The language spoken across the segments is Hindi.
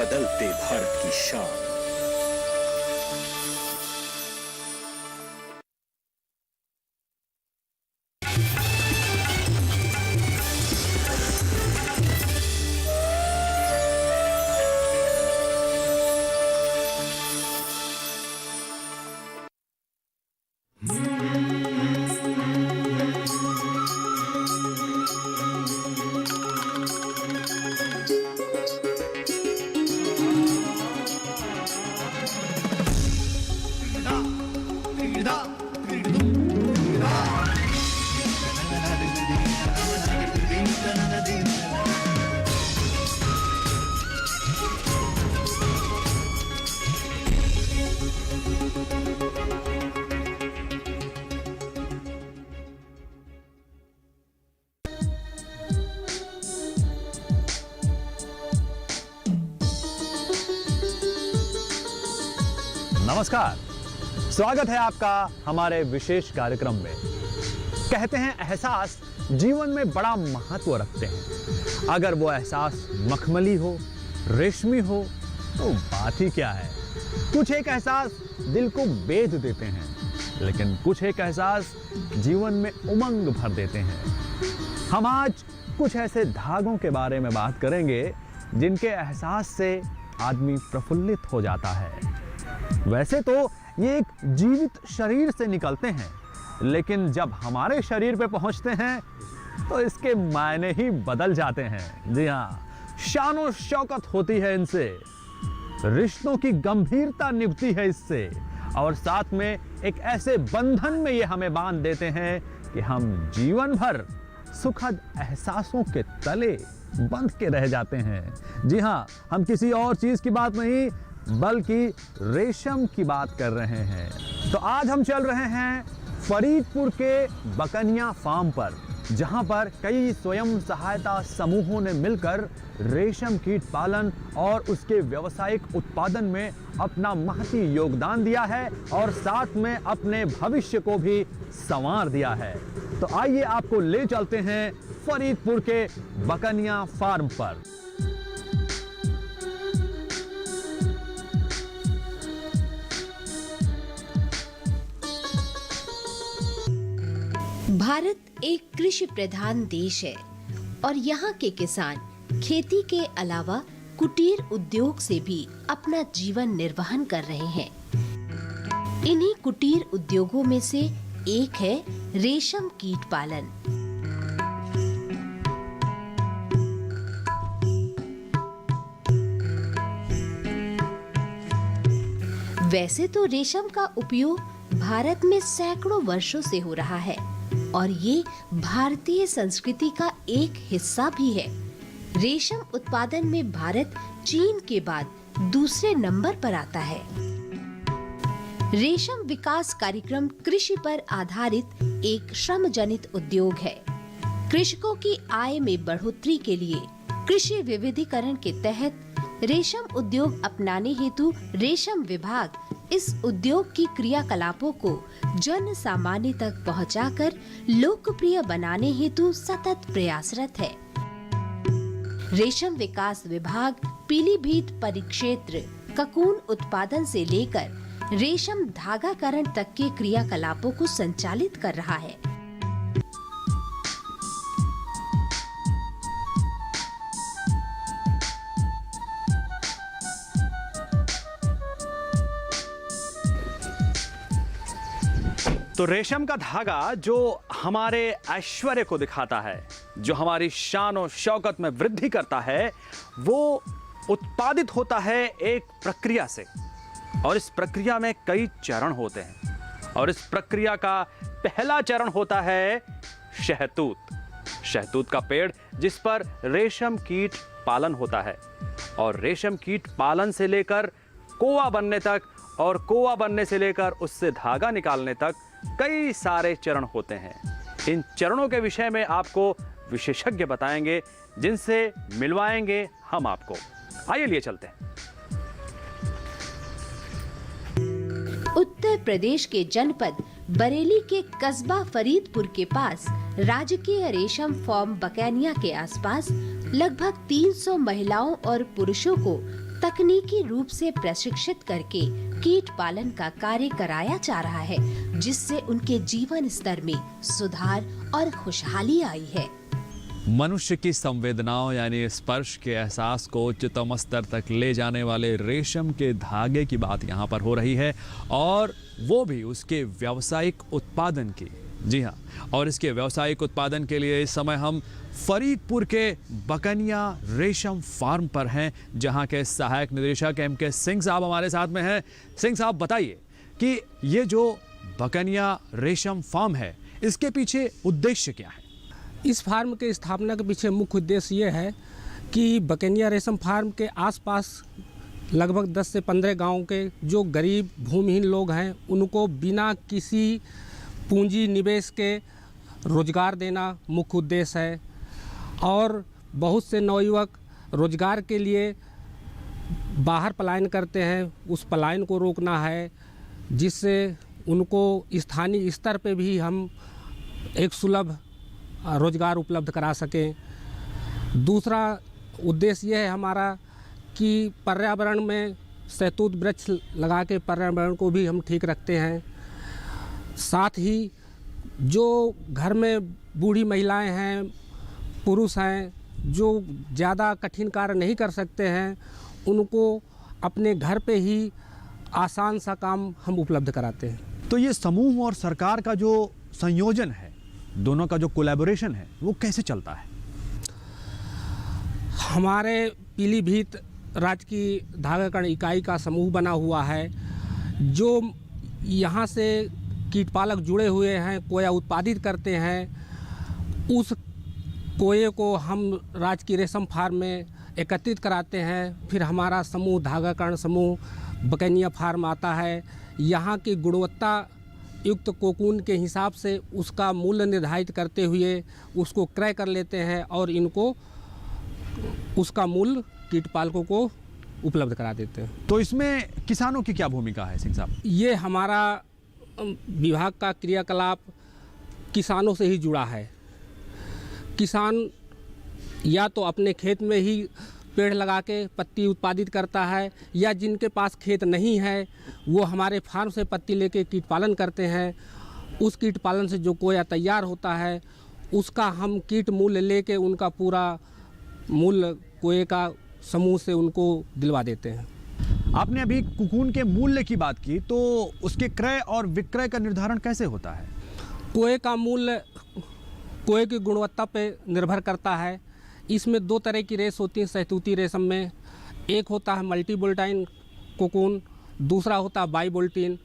बदलते भारत की शान। नमस्कार, स्वागत है आपका हमारे विशेष कार्यक्रम में। कहते हैं एहसास जीवन में बड़ा महत्व रखते हैं। अगर वो एहसास मखमली हो, रेशमी हो तो बात ही क्या है। कुछ एक एहसास दिल को बेध देते हैं, लेकिन कुछ एक एहसास जीवन में उमंग भर देते हैं। हम आज कुछ ऐसे धागों के बारे में बात करेंगे जिनके एहसास से आदमी प्रफुल्लित हो जाता है। वैसे तो ये एक जीवित शरीर से निकलते हैं, लेकिन जब हमारे शरीर पे पहुंचते हैं तो इसके मायने ही बदल जाते हैं। जी हाँ, शान शौकत होती है इनसे, रिश्तों की गंभीरता निभती है इससे, और साथ में एक ऐसे बंधन में ये हमें बांध देते हैं कि हम जीवन भर सुखद एहसासों के तले बंध के रह जाते हैं। जी हाँ, हम किसी और चीज की बात नहीं बल्कि रेशम की बात कर रहे हैं। तो आज हम चल रहे हैं फरीदपुर के बकनिया फार्म पर, जहां पर कई स्वयं सहायता समूहों ने मिलकर रेशम कीट पालन और उसके व्यावसायिक उत्पादन में अपना महती योगदान दिया है और साथ में अपने भविष्य को भी संवार दिया है। तो आइए आपको ले चलते हैं फरीदपुर के बकनिया फार्म पर। भारत एक कृषि प्रधान देश है और यहाँ के किसान खेती के अलावा कुटीर उद्योग से भी अपना जीवन निर्वहन कर रहे हैं। इन्हीं कुटीर उद्योगों में से एक है रेशम कीट पालन। वैसे तो रेशम का उपयोग भारत में सैकड़ों वर्षों से हो रहा है और ये भारतीय संस्कृति का एक हिस्सा भी है। रेशम उत्पादन में भारत चीन के बाद दूसरे नंबर पर आता है। रेशम विकास कार्यक्रम कृषि पर आधारित एक श्रम जनित उद्योग है। कृषकों की आय में बढ़ोतरी के लिए कृषि विविधीकरण के तहत रेशम उद्योग अपनाने हेतु रेशम विभाग इस उद्योग की क्रियाकलापों को जन सामान्य तक पहुंचाकर लोकप्रिय बनाने हेतु सतत प्रयासरत है। रेशम विकास विभाग पीलीभीत परिक्षेत्र ककून उत्पादन से लेकर रेशम धागाकरण तक के क्रियाकलापों को संचालित कर रहा है। तो रेशम का धागा जो हमारे ऐश्वर्य को दिखाता है, जो हमारी शान और शौकत में वृद्धि करता है, वो उत्पादित होता है एक प्रक्रिया से, और इस प्रक्रिया में कई चरण होते हैं। और इस प्रक्रिया का पहला चरण होता है शहतूत। शहतूत का पेड़ जिस पर रेशम कीट पालन होता है, और रेशम कीट पालन से लेकर कोआ बनने तक और कोआ बनने से लेकर उससे धागा निकालने तक कई सारे चरण होते हैं। इन चरणों के विषय में आपको विशेषज्ञ बताएंगे, जिनसे मिलवाएंगे हम आपको। आइए लिए चलते हैं। उत्तर प्रदेश के जनपद बरेली के कस्बा फरीदपुर के पास राजकीय रेशम फार्म बकैनिया के आसपास लगभग 300 महिलाओं और पुरुषों को तकनीकी रूप से प्रशिक्षित करके कीट पालन का कार्य कराया जा रहा है, जिससे उनके जीवन स्तर में सुधार और खुशहाली आई है। मनुष्य की संवेदनाओं यानी स्पर्श के एहसास को उच्चतम स्तर तक ले जाने वाले रेशम के धागे की बात यहाँ पर हो रही है, और वो भी उसके व्यावसायिक उत्पादन की। जी हाँ, और इसके व्यावसायिक उत्पादन के लिए इस समय हम फरीदपुर के बकनिया रेशम फार्म पर हैं, जहाँ के सहायक निदेशक MK सिंह साहब हमारे साथ में हैं। सिंह साहब, बताइए कि ये जो बकनिया रेशम फार्म है, इसके पीछे उद्देश्य क्या है? इस फार्म के स्थापना के पीछे मुख्य उद्देश्य ये है कि बकनिया रेशम फार्म के आसपास लगभग 10 से 15 गांव के जो गरीब भूमिहीन लोग हैं, उनको बिना किसी पूंजी निवेश के रोजगार देना मुख्य उद्देश्य है। और बहुत से नवयुवक रोजगार के लिए बाहर पलायन करते हैं, उस पलायन को रोकना है, जिससे उनको स्थानीय स्तर पे भी हम एक सुलभ रोजगार उपलब्ध करा सकें। दूसरा उद्देश्य यह है हमारा कि पर्यावरण में शहतूत वृक्ष लगा के पर्यावरण को भी हम ठीक रखते हैं। साथ ही जो घर में बूढ़ी महिलाएं हैं, पुरुष हैं, जो ज़्यादा कठिन कार्य नहीं कर सकते हैं, उनको अपने घर पे ही आसान सा काम हम उपलब्ध कराते हैं। तो ये समूह और सरकार का जो संयोजन है, दोनों का जो कोलैबोरेशन है, वो कैसे चलता है? हमारे पीलीभीत राज्य की धागाकर्ण इकाई का समूह बना हुआ है, जो यहाँ से कीटपालक जुड़े हुए हैं, कोया उत्पादित करते हैं। उस कोये को हम राज्य की रेशम फार्म में एकत्रित कराते हैं। फिर हमारा समूह धागाकर्ण समूह बकनिया फार्म आता है। यहाँ की गुणवत्ता युक्त कोकून के हिसाब से उसका मूल्य निर्धारित करते हुए उसको क्रय कर लेते हैं और इनको उसका मूल्य कीटपालकों को उपलब्ध करा देते हैं। तो इसमें किसानों की क्या भूमिका है सिंह साहब? ये हमारा विभाग का क्रियाकलाप किसानों से ही जुड़ा है। किसान या तो अपने खेत में ही पेड़ लगा के पत्ती उत्पादित करता है, या जिनके पास खेत नहीं है वो हमारे फार्म से पत्ती लेके कीट पालन करते हैं। उस कीट पालन से जो कोया तैयार होता है, उसका हम कीट मूल्य लेके उनका पूरा मूल्य कोये का समूह से उनको दिलवा देते हैं। आपने अभी कोकून के मूल्य की बात की, तो उसके क्रय और विक्रय का निर्धारण कैसे होता है? कोये का मूल्य कोये की गुणवत्ता पे निर्भर करता है। इसमें 2 तरह की रेस होती है शहतूती रेशम में। एक होता है मल्टी बोल्टाइन कोकून, दूसरा होता है बाई बोल्टीन।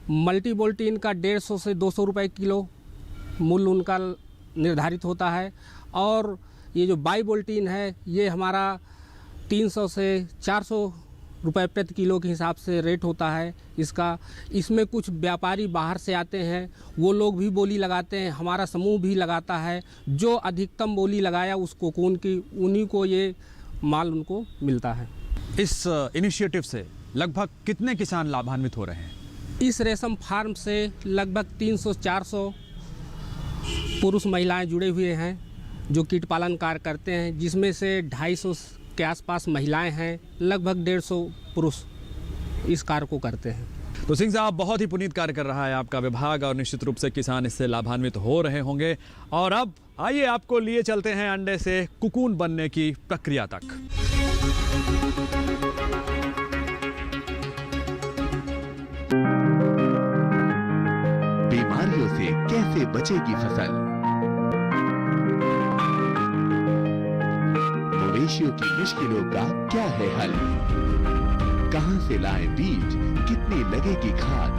मल्टी बोल्टीन का 150 से 200 रुपये किलो मूल्य उनका निर्धारित होता है, और ये जो बाई बोल्टीन है ये हमारा 300 से 400 रुपये प्रति किलो के हिसाब से रेट होता है इसका। इसमें कुछ व्यापारी बाहर से आते हैं, वो लोग भी बोली लगाते हैं, हमारा समूह भी लगाता है। जो अधिकतम बोली लगाया उस कोकून की, उन्हीं को ये माल उनको मिलता है। इस इनिशिएटिव से लगभग कितने किसान लाभान्वित हो रहे हैं? इस रेशम फार्म से लगभग 300-400 पुरुष महिलाएं जुड़े हुए हैं जो कीट पालन कार्य करते हैं, जिसमें से 250 के आसपास महिलाएं हैं, लगभग 150 पुरुष इस कार्य को करते हैं। तो सिंह साहब, बहुत ही पुनीत कार्य कर रहा है आपका विभाग, और निश्चित रूप से किसान इससे लाभान्वित हो रहे होंगे। और अब आइए आपको लिए चलते हैं अंडे से कोकून बनने की प्रक्रिया तक। बीमारियों से कैसे बचेगी फसल? मवेशियों की मुश्किलों का क्या है हल? कहां से लाएं बीज, कितनी लगेगी खाद?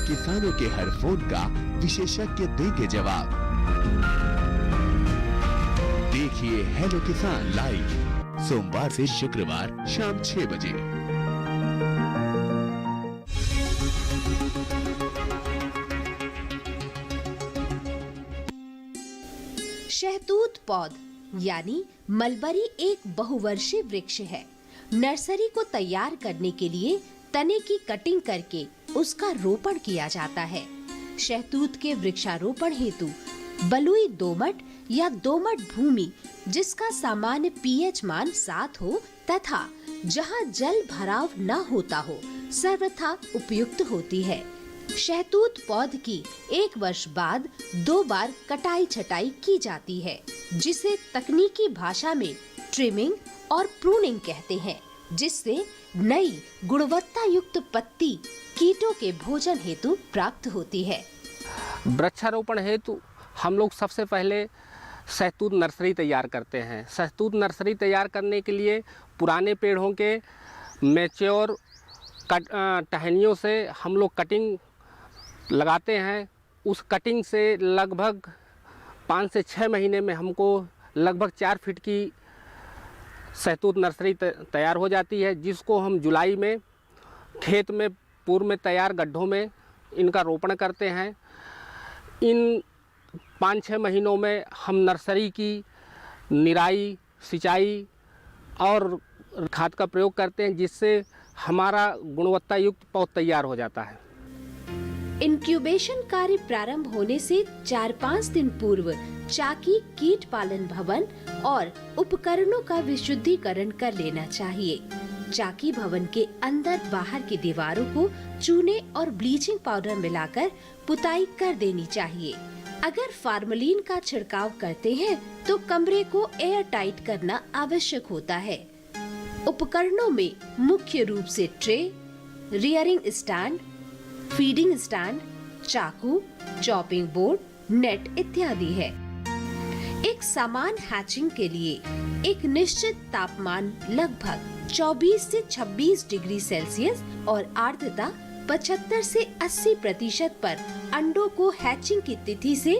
किसानों के हर फोन का विशेषज्ञ देंगे जवाब। देखिए हेलो किसान लाइव, सोमवार से शुक्रवार शाम 6 बजे। शहतूत पौध यानी मलबरी एक बहुवर्षीय वृक्ष है। नर्सरी को तैयार करने के लिए तने की कटिंग करके उसका रोपण किया जाता है। शहतूत के वृक्षारोपण हेतु बलुई दोमट या दोमट भूमि जिसका सामान्य पीएच मान 7 हो तथा जहां जल भराव न होता हो सर्वथा उपयुक्त होती है। शहतूत पौध की 1 वर्ष बाद 2 बार कटाई छटाई की जाती है, जिसे तकनीकी भाषा में ट्रिमिंग और प्रूनिंग कहते हैं, जिससे नई गुणवत्ता युक्त पत्ती कीटों के भोजन हेतु प्राप्त होती है। वृक्षारोपण हेतु हम लोग सबसे पहले शहतूत नर्सरी तैयार करते हैं। शहतूत नर्सरी तैयार करने के लिए पुराने पेड़ों के मैच्योर टहनियों से हम लोग कटिंग लगाते हैं। उस कटिंग से लगभग 5 से 6 महीने में हमको लगभग 4 फीट की शहतूत नर्सरी तैयार हो जाती है, जिसको हम जुलाई में खेत में पूर्व में तैयार गड्ढों में इनका रोपण करते हैं। इन 5-6 महीनों में हम नर्सरी की निराई, सिंचाई और खाद का प्रयोग करते हैं, जिससे हमारा गुणवत्ता युक्त पौध तैयार हो जाता है। इंक्यूबेशन कार्य प्रारंभ होने से 4-5 दिन पूर्व चाकी कीट पालन भवन और उपकरणों का विशुद्धिकरण कर लेना चाहिए। चाकी भवन के अंदर बाहर की दीवारों को चूने और ब्लीचिंग पाउडर मिलाकर पुताई कर देनी चाहिए। अगर फार्मलिन का छिड़काव करते हैं तो कमरे को एयर टाइट करना आवश्यक होता है। उपकरणों में मुख्य रूप से tray, rearing stand, feeding stand, चाकू, चॉपिंग बोर्ड, नेट इत्यादि है। एक समान हैचिंग के लिए एक निश्चित तापमान लगभग 24 से 26 डिग्री सेल्सियस और आर्द्रता 75 से 80% पर अंडों को हैचिंग की तिथि से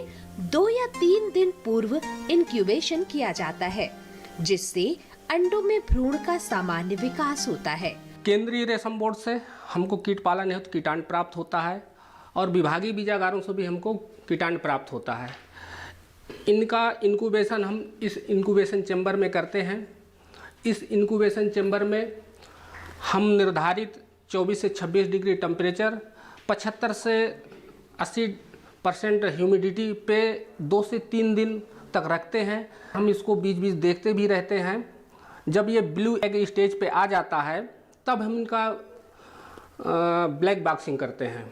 2 या 3 दिन पूर्व इंक्यूबेशन किया जाता है, जिससे अंडों में भ्रूण का सामान्य विकास होता है। केंद्रीय रेशम बोर्ड से हमको कीट पालन हेतु कीटाणु प्राप्त होता है और विभागीय बीजागारों से भी हमको कीटाणु प्राप्त होता है। इनका इंक्यूबेशन हम इस इंक्यूबेशन चैम्बर में करते हैं। इस इंक्यूबेशन चैम्बर में हम निर्धारित 24 से 26 डिग्री टेम्परेचर, 75 से 80% ह्यूमिडिटी पे 2 से 3 दिन तक रखते हैं। हम इसको बीच बीच देखते भी रहते हैं। जब ये ब्लू एग स्टेज पे आ जाता है तब हम इनका ब्लैक बॉक्सिंग करते हैं।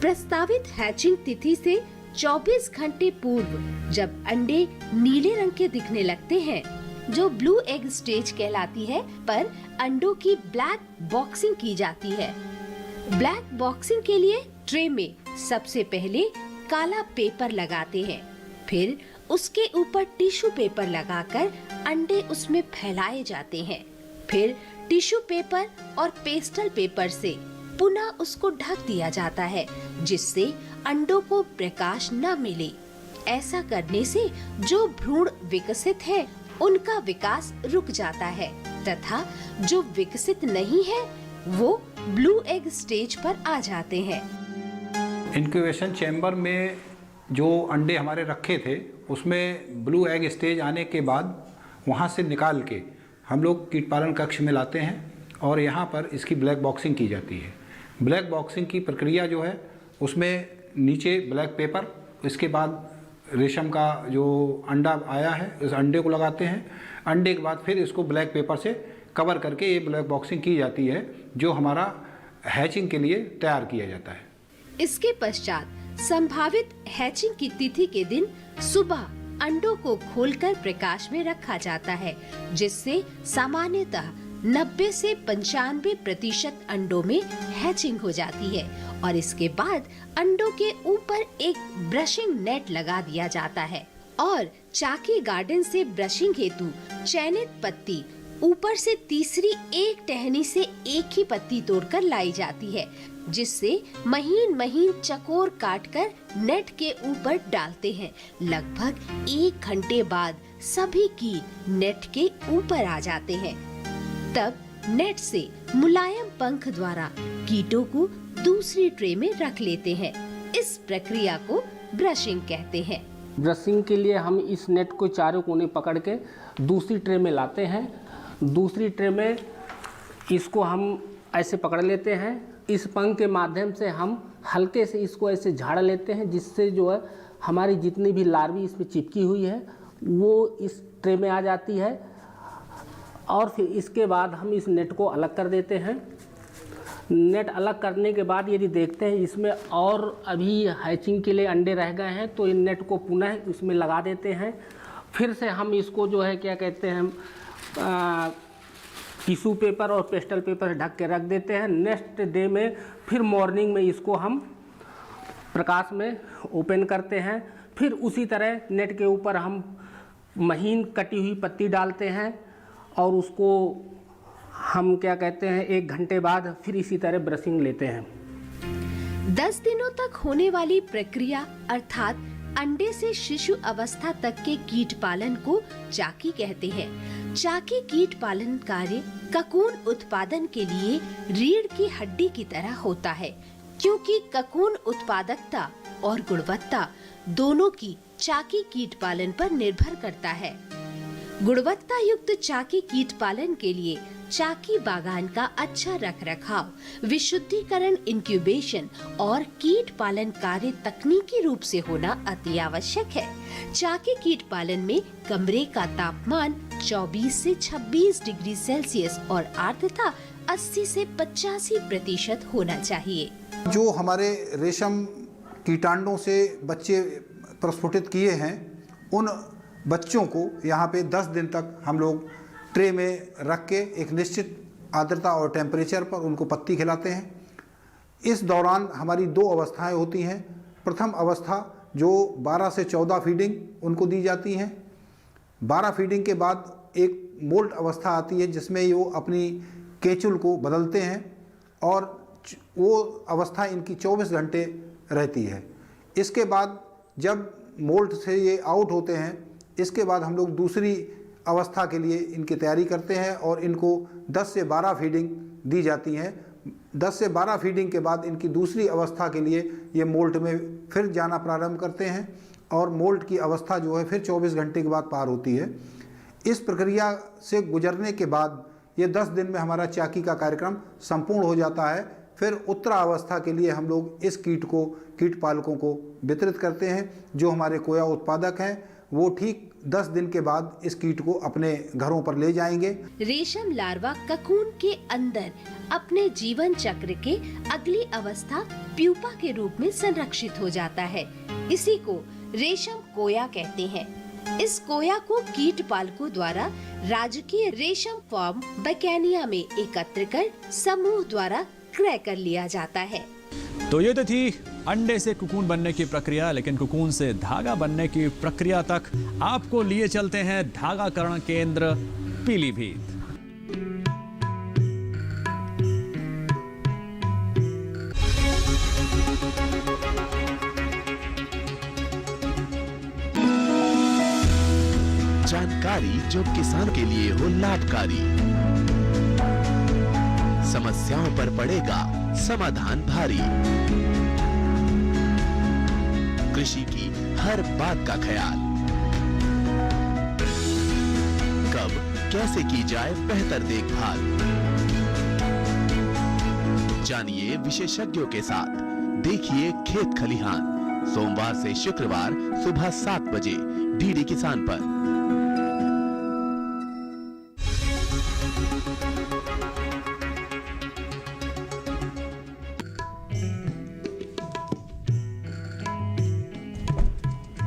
प्रस्तावित हैचिंग तिथि से 24 घंटे पूर्व जब अंडे नीले रंग के दिखने लगते हैं, जो ब्लू एग स्टेज कहलाती है, पर अंडों की ब्लैक बॉक्सिंग की जाती है। ब्लैक बॉक्सिंग के लिए ट्रे में सबसे पहले काला पेपर लगाते हैं, फिर उसके ऊपर टिश्यू पेपर लगाकर अंडे उसमें फैलाए जाते हैं। फिर टिश्यू पेपर और पेस्टल पेपर से पुनः उसको ढक दिया जाता है, जिससे अंडों को प्रकाश न मिले। ऐसा करने से जो भ्रूण विकसित है उनका विकास रुक जाता है तथा जो विकसित नहीं है वो ब्लू एग स्टेज पर आ जाते हैं। इंक्यूबेशन चैम्बर में जो अंडे हमारे रखे थे उसमें ब्लू एग स्टेज आने के बाद वहाँ से निकाल के हम लोग कीट पालन कक्ष में लाते हैं और यहाँ पर इसकी ब्लैक बॉक्सिंग की जाती है। ब्लैक बॉक्सिंग की प्रक्रिया जो है उसमें नीचे ब्लैक पेपर, इसके बाद रेशम का जो अंडा आया है उस अंडे को लगाते हैं। अंडे के बाद फिर इसको ब्लैक पेपर से कवर करके ये ब्लैक बॉक्सिंग की जाती है, जो हमारा हैचिंग के लिए तैयार किया जाता है। इसके पश्चात संभावित हैचिंग की तिथि के दिन सुबह अंडों को खोलकर प्रकाश में रखा जाता है, जिससे सामान्यतः 90 से 95% अंडों में हैचिंग हो जाती है और इसके बाद अंडों के ऊपर एक ब्रशिंग नेट लगा दिया जाता है और चाकी गार्डन से ब्रशिंग हेतु चयनित पत्ती ऊपर से तीसरी एक टहनी से एक ही पत्ती तोड़कर लाई जाती है, जिससे महीन महीन चकोर काटकर नेट के ऊपर डालते हैं। लगभग 1 घंटे बाद सभी कीट नेट के ऊपर आ जाते हैं। तब नेट से मुलायम पंख द्वारा कीटों को दूसरी ट्रे में रख लेते हैं। इस प्रक्रिया को ब्रशिंग कहते हैं। ब्रशिंग के लिए हम इस नेट को चारों कोने पकड़ के दूसरी ट्रे में लाते हैं। दूसरी ट्रे में इसको हम ऐसे पकड़ लेते हैं। इस पंख के माध्यम से हम हल्के से इसको ऐसे झाड़ लेते हैं, जिससे जो है हमारी जितनी भी लार्वी इसमें चिपकी हुई है वो इस ट्रे में आ जाती है और फिर इसके बाद हम इस नेट को अलग कर देते हैं। नेट अलग करने के बाद यदि देखते हैं इसमें और अभी हैचिंग के लिए अंडे रह गए हैं तो इन नेट को पुनः इसमें लगा देते हैं। फिर से हम इसको जो है क्या कहते हैं टिश्यू पेपर और पेस्टल पेपर से ढक के रख देते हैं। नेक्स्ट डे में फिर मॉर्निंग में इसको हम प्रकाश में ओपन करते हैं। फिर उसी तरह नेट के ऊपर हम महीन कटी हुई पत्ती डालते हैं और उसको हम क्या कहते हैं 1 घंटे बाद फिर इसी तरह ब्रशिंग लेते हैं। 10 दिनों तक होने वाली प्रक्रिया अर्थात अंडे से शिशु अवस्था तक के कीट पालन को चाकी कहते हैं। चाकी कीट पालन कार्य ककून उत्पादन के लिए रीढ़ की हड्डी की तरह होता है, क्योंकि ककून उत्पादकता और गुणवत्ता दोनों की चाकी कीट पालन पर निर्भर करता है। गुणवत्ता युक्त चाकी कीट पालन के लिए चाकी बागान का अच्छा रखरखाव, विशुद्धिकरण, इंक्यूबेशन और कीट पालन कार्य तकनीकी रूप से होना अति आवश्यक है। चाकी कीट पालन में कमरे का तापमान 24 से 26 डिग्री सेल्सियस और आर्द्रता 80 से 85% होना चाहिए। जो हमारे रेशम कीटाणुओं से बच्चे प्रस्फुटित किए हैं उन बच्चों को यहाँ पे 10 दिन तक हम लोग ट्रे में रख के एक निश्चित आर्द्रता और टेम्परेचर पर उनको पत्ती खिलाते हैं। इस दौरान हमारी 2 अवस्थाएं होती हैं। प्रथम अवस्था जो 12 से 14 फीडिंग उनको दी जाती हैं। 12 फीडिंग के बाद एक मोल्ट अवस्था आती है जिसमें वो अपनी केचुल को बदलते हैं और वो अवस्था इनकी 24 घंटे रहती है। इसके बाद जब मोल्ट से ये आउट होते हैं, इसके बाद हम लोग दूसरी अवस्था के लिए इनकी तैयारी करते हैं और इनको 10 से 12 फीडिंग दी जाती हैं। 10 से 12 फीडिंग के बाद इनकी दूसरी अवस्था के लिए ये मोल्ट में फिर जाना प्रारंभ करते हैं और मोल्ट की अवस्था जो है फिर 24 घंटे के बाद पार होती है। इस प्रक्रिया से गुजरने के बाद ये 10 दिन में हमारा चाकी का कार्यक्रम संपूर्ण हो जाता है। फिर उत्तरा अवस्था के लिए हम लोग इस कीट पालकों को वितरित करते हैं। जो हमारे कोया उत्पादक हैं वो ठीक 10 दिन के बाद इस कीट को अपने घरों पर ले जाएंगे। रेशम लार्वा ककून के अंदर अपने जीवन चक्र के अगली अवस्था प्यूपा के रूप में संरक्षित हो जाता है। इसी को रेशम कोया कहते हैं। इस कोया को कीट पालकों द्वारा राजकीय रेशम फार्म बैकेनिया में एकत्र कर समूह द्वारा क्रय कर लिया जाता है। तो ये तो थी अंडे से कुकून बनने की प्रक्रिया, लेकिन कुकून से धागा बनने की प्रक्रिया तक आपको लिए चलते हैं धागाकरण केंद्र पीलीभीत। जानकारी जो किसान के लिए हो लाभकारी, समस्याओं पर पड़ेगा समाधान भारी, कृषि की हर बात का ख्याल, कब कैसे की जाए बेहतर देखभाल, जानिए विशेषज्ञों के साथ, देखिए खेत खलिहान, सोमवार से शुक्रवार सुबह 7 बजे डीडी किसान पर।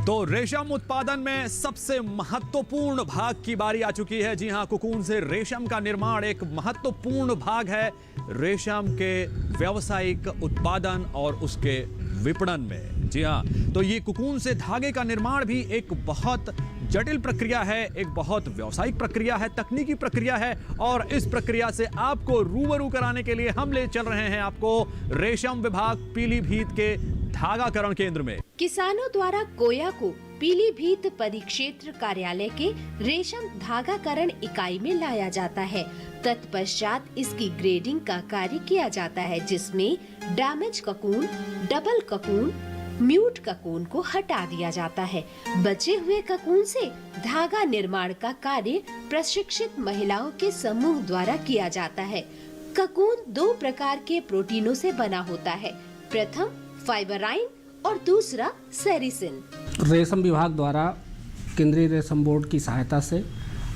तो रेशम उत्पादन में सबसे महत्वपूर्ण भाग की बारी आ चुकी है। जी हां, कुकून से रेशम का निर्माण एक महत्वपूर्ण भाग है रेशम के व्यावसायिक उत्पादन और उसके विपणन में। जी हां, तो ये कुकून से धागे का निर्माण भी एक बहुत जटिल प्रक्रिया है, एक बहुत व्यावसायिक प्रक्रिया है, तकनीकी प्रक्रिया है। और इस प्रक्रिया से आपको रूबरू कराने के लिए हम ले चल रहे हैं आपको रेशम विभाग पीलीभीत के धागाकरण केंद्र में। किसानों द्वारा कोया को पीलीभीत परिक्षेत्र कार्यालय के रेशम धागाकरण इकाई में लाया जाता है। तत्पश्चात इसकी ग्रेडिंग का कार्य किया जाता है, जिसमें damage cocoon, double cocoon, mute cocoon को हटा दिया जाता है। बचे हुए ककून से धागा निर्माण का कार्य प्रशिक्षित महिलाओं के समूह द्वारा किया जाता है। ककून 2 प्रकार के प्रोटीनों से बना होता है। प्रथम फाइबराइन और दूसरा सेरिसिन। रेशम विभाग द्वारा केंद्रीय रेशम बोर्ड की सहायता से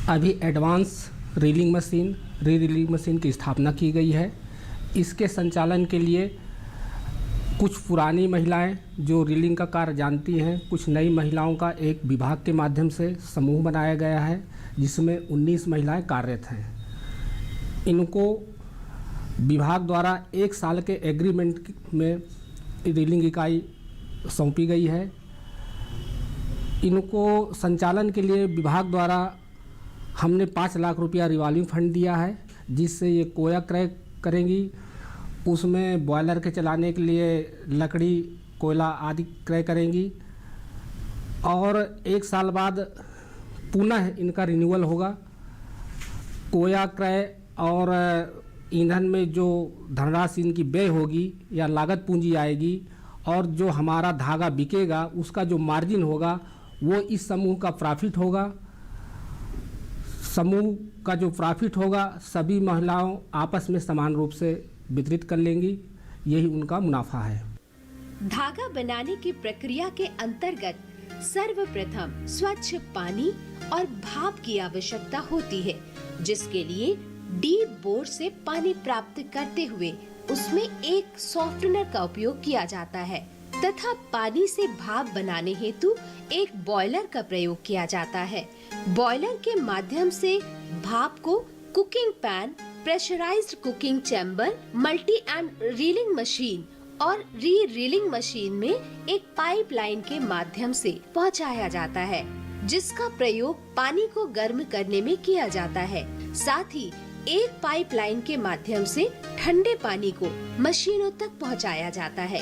अभी advance reeling machine, reeling machine की स्थापना की गई है। इसके संचालन के लिए कुछ पुरानी महिलाएं जो रीलिंग का कार्य जानती हैं, कुछ नई महिलाओं का एक विभाग के माध्यम से समूह बनाया गया है, जिसमें 19 महिलाएं कार्यरत हैं। इनको विभाग द्वारा 1 साल के एग्रीमेंट में रीलिंग इकाई सौंपी गई है। इनको संचालन के लिए विभाग द्वारा हमने 5 लाख रुपया रिवॉल्विंग फंड दिया है, जिससे ये कोया क्रय करेंगी। उसमें बॉयलर के चलाने के लिए लकड़ी, कोयला आदि क्रय करेंगी और 1 साल बाद पुनः इनका रिन्यूअल होगा। कोया क्रय और ईंधन में जो धनराशि इनकी व्यय होगी या लागत पूंजी आएगी और जो हमारा धागा बिकेगा उसका जो मार्जिन होगा वो इस समूह का प्रॉफिट होगा। समूह का जो प्रॉफिट होगा सभी महिलाओं आपस में समान रूप से वितरित कर लेंगी, यही उनका मुनाफा है। धागा बनाने की प्रक्रिया के अंतर्गत सर्वप्रथम स्वच्छ पानी और भाप की आवश्यकता होती है, जिसके लिए डीप बोर से पानी प्राप्त करते हुए उसमें एक सॉफ्टनर का उपयोग किया जाता है तथा पानी से भाप बनाने हेतु एक बॉयलर का प्रयोग किया जाता है। बॉयलर के माध्यम से भाप को cooking pan, pressurised cooking chamber, multi and reeling machine और रीलिंग मशीन में एक पाइपलाइन के माध्यम से पहुंचाया जाता है, जिसका प्रयोग पानी को गर्म करने में किया जाता है। साथ ही एक पाइपलाइन के माध्यम से ठंडे पानी को मशीनों तक पहुंचाया जाता है।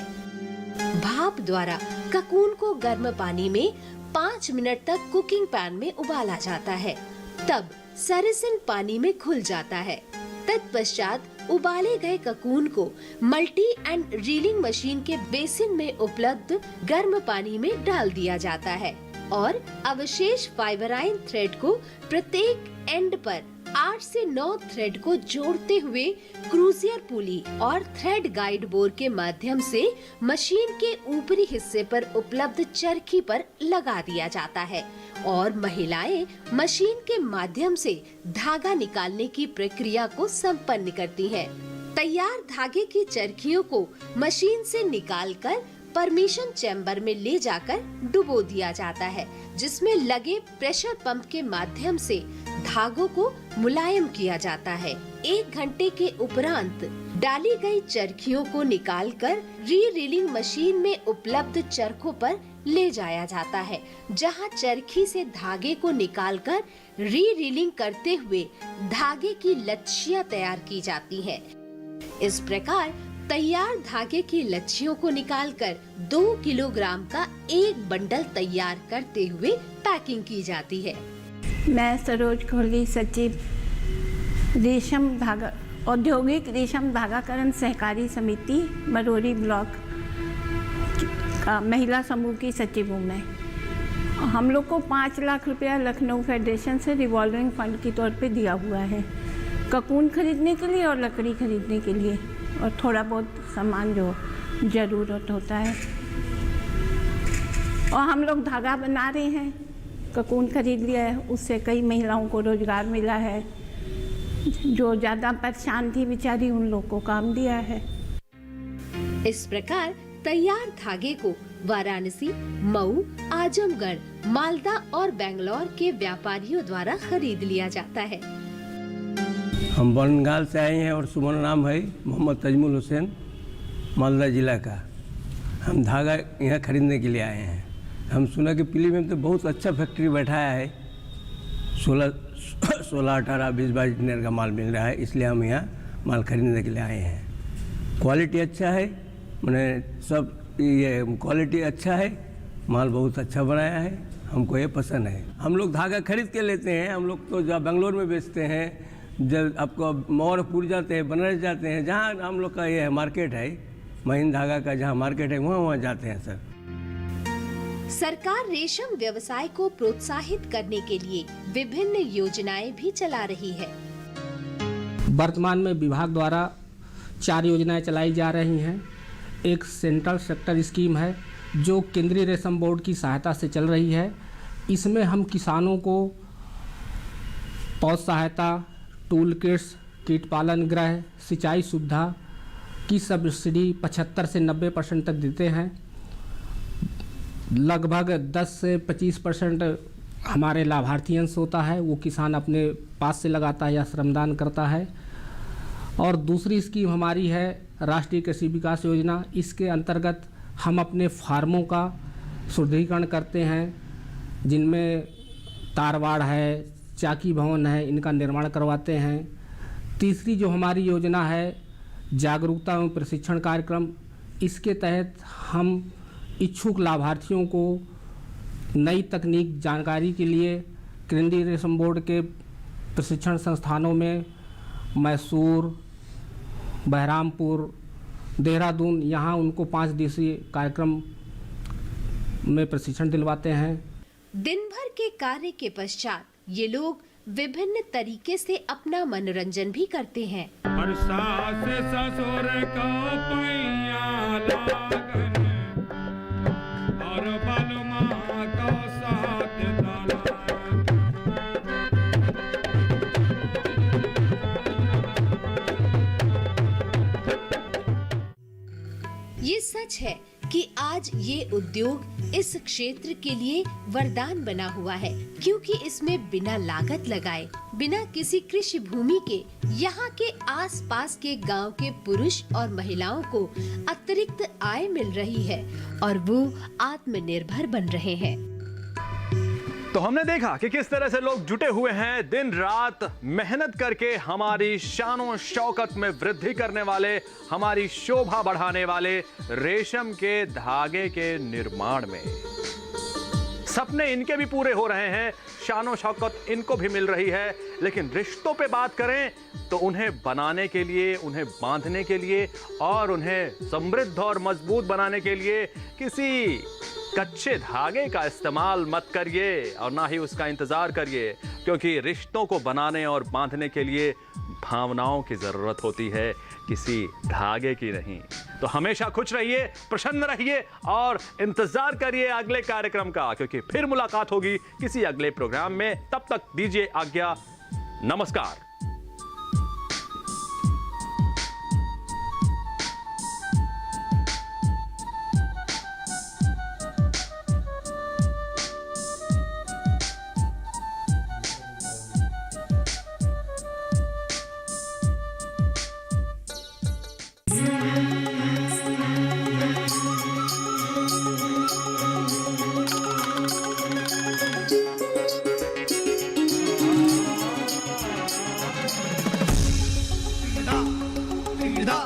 भाप द्वारा ककून को गर्म पानी में 5 मिनट तक कुकिंग पैन में उबाला जाता है, तब सेरिसिन पानी में घुल जाता है। तत्पश्चात उबाले गए ककून को मल्टी एंड रीलिंग मशीन के बेसिन में उपलब्ध गर्म पानी में डाल दिया जाता है और अवशेष फाइबराइन थ्रेड को प्रत्येक एंड पर 8 से 9 थ्रेड को जोड़ते हुए क्रूजियर पुली और थ्रेड गाइड बोर के माध्यम से मशीन के ऊपरी हिस्से पर उपलब्ध चरखी पर लगा दिया जाता है और महिलाएं मशीन के माध्यम से धागा निकालने की प्रक्रिया को संपन्न करती हैं। तैयार धागे की चरखियों को मशीन से निकालकर परमिशन चैम्बर में ले जाकर डुबो दिया जाता है, जिसमें लगे प्रेशर पंप के माध्यम से धागों को मुलायम किया जाता है। 1 घंटे के उपरांत डाली गई चरखियों को निकालकर रीलिंग मशीन में उपलब्ध चरखों पर ले जाया जाता है, जहां चरखी से धागे को निकालकर रीलिंग करते हुए धागे की लच्छियां तैयार की जाती हैं। इस प्रकार तैयार धागे की लच्छियों को निकालकर 2 किलोग्राम का एक बंडल तैयार करते हुए पैकिंग की जाती है। मैं सरोज कोहली, सचिव रेशम धागा औद्योगिक रेशम धागाकरण सहकारी समिति मरोरी ब्लॉक का महिला समूह की सचिव हूँ मैं। हम लोग को 5 लाख रुपया लखनऊ फेडरेशन से रिवॉल्विंग फंड के तौर पे दिया हुआ है, ककून खरीदने के लिए और लकड़ी खरीदने के लिए और थोड़ा बहुत सामान जो ज़रूरत होता है। और हम लोग धागा बना रहे हैं, ककून खरीद लिया है, उससे कई महिलाओं को रोजगार मिला है। जो ज़्यादा परेशान थी बेचारी, उन लोग को काम दिया है। इस प्रकार तैयार धागे को वाराणसी, मऊ, आजमगढ़, मालदा और बेंगलोर के व्यापारियों द्वारा खरीद लिया जाता है। हम बंगाल से आए हैं और सुमन नाम है मोहम्मद तजमुल हुसैन, मालदा जिला का। हम धागा यहाँ खरीदने के लिए आए हैं। हम सुना कि पीली में तो बहुत अच्छा फैक्ट्री बैठाया है, 16, 18, 20 इंजीनियर का माल मिल रहा है, इसलिए हम यहाँ माल खरीदने के लिए आए हैं। क्वालिटी अच्छा है, मैंने सब ये क्वालिटी अच्छा है, माल बहुत अच्छा बनाया है, हमको ये पसंद है। हम लोग धागा खरीद के लेते हैं। हम लोग तो जब बेंगलोर में बेचते हैं, जब आपको मोहरपुर जाते हैं, बनारस जाते हैं, जहाँ हम लोग का ये है मार्केट है, महीन धागा का जहाँ मार्केट है, वहाँ जाते हैं सर। सरकार रेशम व्यवसाय को प्रोत्साहित करने के लिए विभिन्न योजनाएं भी चला रही है। वर्तमान में विभाग द्वारा 4 योजनाएं चलाई जा रही हैं। एक सेंट्रल सेक्टर स्कीम है जो केंद्रीय रेशम बोर्ड की सहायता से चल रही है। इसमें हम किसानों को पौध सहायता, टूल किट्स, कीट पालन गृह, सिंचाई सुविधा की सब्सिडी 75 से 90% तक देते हैं। लगभग 10 से 25% हमारे लाभार्थी अंश होता है, वो किसान अपने पास से लगाता है या श्रमदान करता है। और दूसरी स्कीम हमारी है राष्ट्रीय कृषि विकास योजना। इसके अंतर्गत हम अपने फार्मों का सुदृढ़ीकरण करते हैं, जिनमें तारवाड़ है, चाकी भवन है, इनका निर्माण करवाते हैं। तीसरी जो हमारी योजना है जागरूकता एवं प्रशिक्षण कार्यक्रम, इसके तहत हम इच्छुक लाभार्थियों को नई तकनीक जानकारी के लिए केंद्रीय रेशम बोर्ड के प्रशिक्षण संस्थानों में मैसूर, बहरामपुर, देहरादून, यहाँ उनको 5 दिवसीय कार्यक्रम में प्रशिक्षण दिलवाते हैं। दिन भर के कार्य के पश्चात ये लोग विभिन्न तरीके से अपना मनोरंजन भी करते हैं। ये सच है कि आज ये उद्योग इस क्षेत्र के लिए वरदान बना हुआ है, क्योंकि इसमें बिना लागत लगाए, बिना किसी कृषि भूमि के यहाँ के आसपास के गांव के पुरुष और महिलाओं को अतिरिक्त आय मिल रही है और वो आत्मनिर्भर बन रहे हैं। तो हमने देखा कि किस तरह से लोग जुटे हुए हैं दिन रात मेहनत करके हमारी शानो शौकत में वृद्धि करने वाले, हमारी शोभा बढ़ाने वाले रेशम के धागे के निर्माण में। सपने इनके भी पूरे हो रहे हैं, शानो शौकत इनको भी मिल रही है। लेकिन रिश्तों पे बात करें तो उन्हें बनाने के लिए, उन्हें बांधने के लिए और उन्हें समृद्ध और मजबूत बनाने के लिए किसी कच्चे धागे का इस्तेमाल मत करिए और ना ही उसका इंतजार करिए, क्योंकि रिश्तों को बनाने और बांधने के लिए भावनाओं की जरूरत होती है, किसी धागे की नहीं। तो हमेशा खुश रहिए, प्रसन्न रहिए और इंतजार करिए अगले कार्यक्रम का, क्योंकि फिर मुलाकात होगी किसी अगले प्रोग्राम में। तब तक दीजिए आज्ञा, नमस्कार। क्रीडा